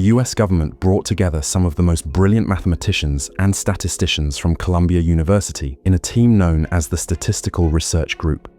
US government brought together some of the most brilliant mathematicians and statisticians from Columbia University in a team known as the Statistical Research Group.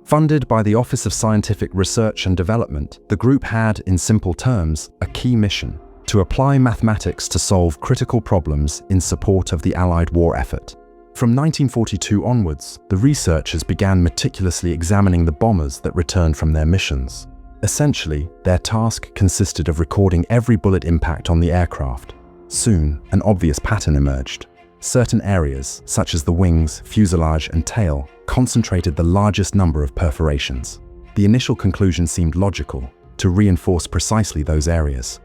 Funded by the Office of Scientific Research and Development, the group had, in simple terms, a key mission: to apply mathematics to solve critical problems in support of the Allied war effort. From 1942 onwards, the researchers began meticulously examining the bombers that returned from their missions. Essentially, their task consisted of recording every bullet impact on the aircraft. Soon, an obvious pattern emerged. Certain areas, such as the wings, fuselage, and tail, concentrated the largest number of perforations. The initial conclusion seemed logical: to reinforce precisely those areas.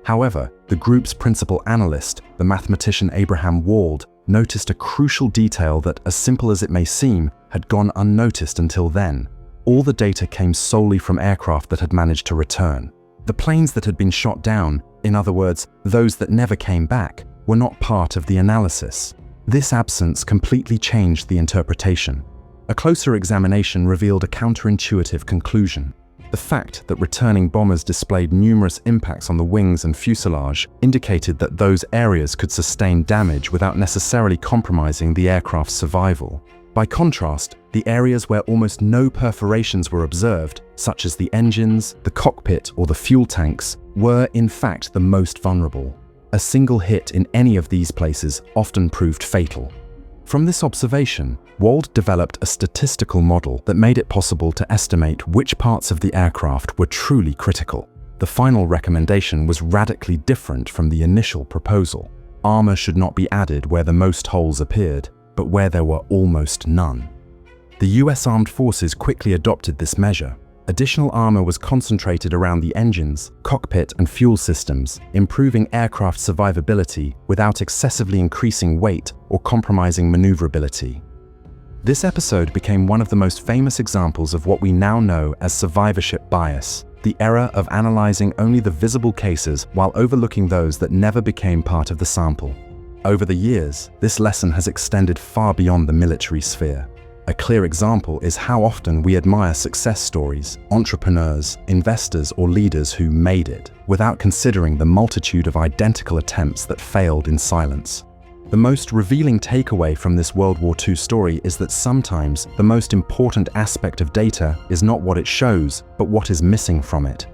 However, the group's principal analyst, the mathematician Abraham Wald, noticed a crucial detail that, as simple as it may seem, had gone unnoticed until then. All the data came solely from aircraft that had managed to return. The planes that had been shot down, in other words, those that never came back, were not part of the analysis. This absence completely changed the interpretation. A closer examination revealed a counterintuitive conclusion. The fact that returning bombers displayed numerous impacts on the wings and fuselage indicated that those areas could sustain damage without necessarily compromising the aircraft's survival. By contrast, the areas where almost no perforations were observed, such as the engines, the cockpit, or the fuel tanks, were in fact the most vulnerable. A single hit in any of these places often proved fatal. From this observation, Wald developed a statistical model that made it possible to estimate which parts of the aircraft were truly critical. The final recommendation was radically different from the initial proposal. Armor should not be added where the most holes appeared, but where there were almost none. The US Armed Forces quickly adopted this measure. Additional armor was concentrated around the engines, cockpit, and fuel systems, improving aircraft survivability without excessively increasing weight or compromising maneuverability. This episode became one of the most famous examples of what we now know as survivorship bias, the error of analyzing only the visible cases while overlooking those that never became part of the sample. Over the years, this lesson has extended far beyond the military sphere. A clear example is how often we admire success stories, entrepreneurs, investors, or leaders who made it, without considering the multitude of identical attempts that failed in silence. The most revealing takeaway from this World War II story is that sometimes the most important aspect of data is not what it shows, but what is missing from it.